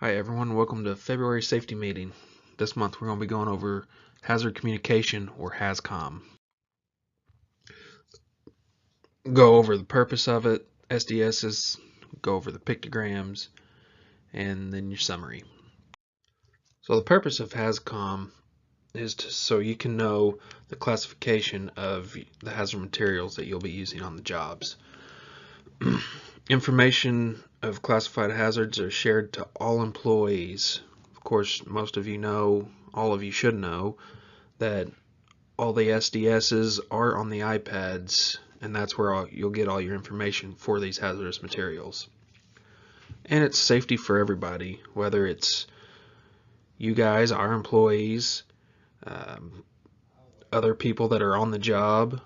Hi everyone, welcome to February safety meeting. This month we're going to be going over hazard communication, or HAZCOM. Go over the purpose of it, SDSs, go over the pictograms, and then your summary. So the purpose of HAZCOM is so you can know the classification of the hazard materials that you'll be using on the jobs. Information of classified hazards are shared to all employees. Of course, most of you know, all of you should know, that all the SDSs are on the iPads, and that's where you'll get all your information for these hazardous materials. And it's safety for everybody, whether it's you guys, our employees, other people that are on the job,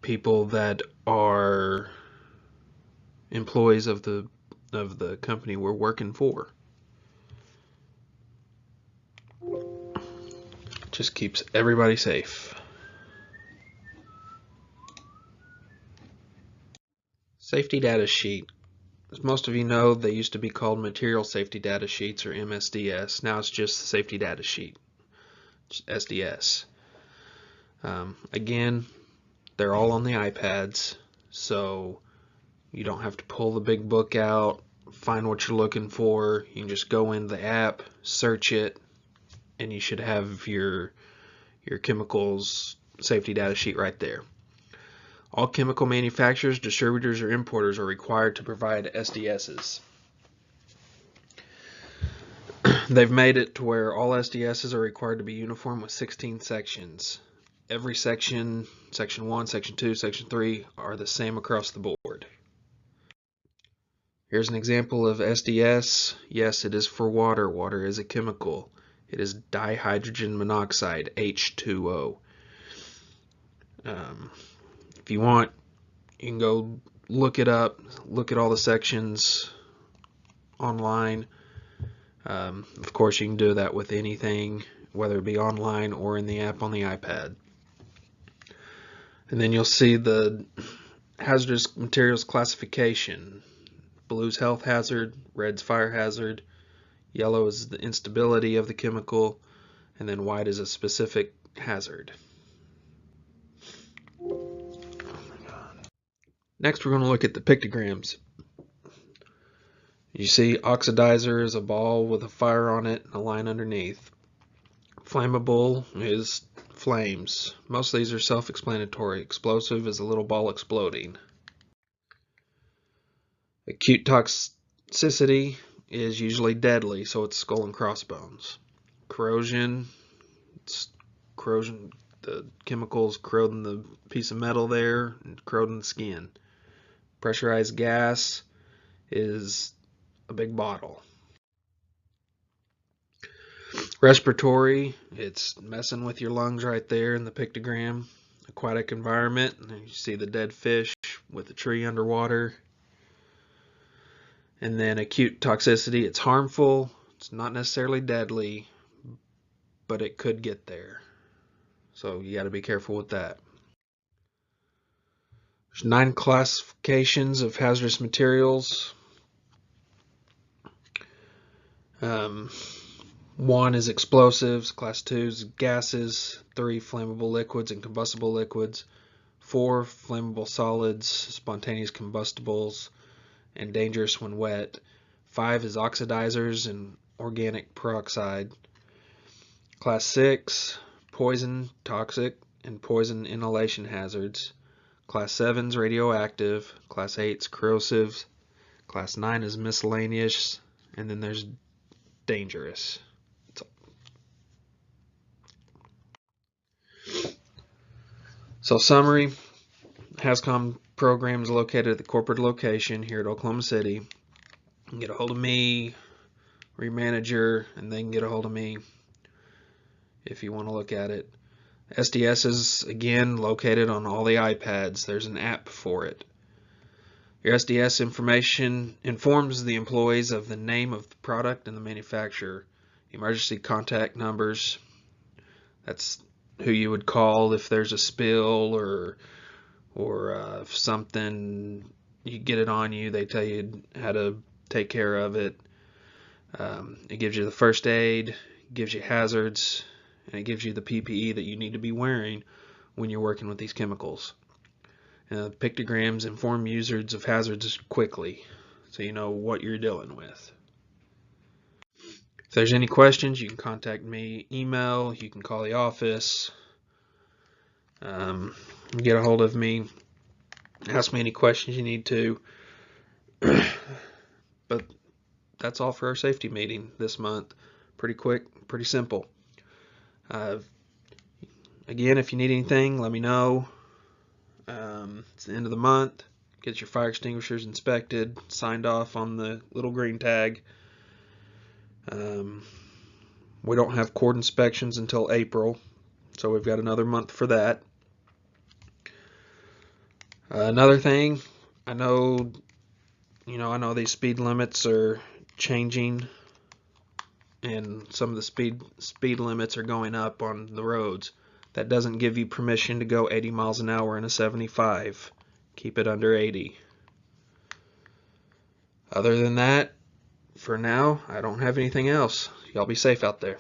people that are employees of the company we're working for. Just keeps everybody safe. Safety data sheet. As most of you know, they used to be called material safety data sheets, or MSDS. Now it's just the safety data sheet, SDS. Again, they're all on the iPads, so you don't have to pull the big book out, find what you're looking for. You can just go in the app, search it, and you should have your chemicals safety data sheet right there. All chemical manufacturers, distributors, or importers are required to provide SDSs. They've made it to where all SDSs are required to be uniform with 16 sections. Every section, section 1, section 2, section 3, are the same across the board. Here's an example of SDS. Yes, it is for water. Water is a chemical. It is dihydrogen monoxide, H2O. If you want, you can go look it up, look at all the sections online. Of course, you can do that with anything, whether it be online or in the app on the iPad. And then you'll see the hazardous materials classification. Blue's health hazard, red's fire hazard, yellow is the instability of the chemical, and then white is a specific hazard. Next, we're going to look at the pictograms. You see oxidizer is a ball with a fire on it and a line underneath. Flammable is flames. Most of these are self-explanatory. Explosive is a little ball exploding. Acute toxicity is usually deadly, so it's skull and crossbones. Corrosion, the chemicals corroding the piece of metal there and corroding the skin. Pressurized gas is a big bottle. Respiratory, it's messing with your lungs right there in the pictogram. Aquatic environment, and you see the dead fish with the tree underwater. And then acute toxicity, it's harmful. It's not necessarily deadly, but it could get there. So you got to be careful with that. There's 9 classifications of hazardous materials. 1 is explosives, class 2 is gases, 3 flammable liquids and combustible liquids, 4 flammable solids, spontaneous combustibles, and dangerous when wet, 5 is oxidizers and organic peroxide, class 6, poison, toxic, and poison inhalation hazards, class 7 is radioactive, class 8 is corrosive, class 9 is miscellaneous, and then there's dangerous. So summary, HAZCOM program is located at the corporate location here at Oklahoma City. You can get a hold of me or your manager, and they can get a hold of me if you want to look at it. SDS is, again, located on all the iPads. There's an app for it. Your SDS information informs the employees of the name of the product and the manufacturer. Emergency contact numbers, that's who you would call if there's a spill or if something, you get it on you, they tell you how to take care of it. It gives you the first aid, gives you hazards, and it gives you the PPE that you need to be wearing when you're working with these chemicals. Pictograms inform users of hazards quickly, so you know what you're dealing with. If there's any questions, you can contact me, email, you can call the office, get a hold of me, ask me any questions you need to. But that's all for our safety meeting this month. Pretty quick, pretty simple. Again, if you need anything, let me know. It's the end of the month. Get your fire extinguishers inspected, signed off on the little green tag. We don't have cord inspections until April, so we've got another month for that. Another thing, I know these speed limits are changing, and some of the speed limits are going up on the roads. That doesn't give you permission to go 80 miles an hour in a 75. Keep it under 80. Other than that, for now, I don't have anything else. Y'all be safe out there.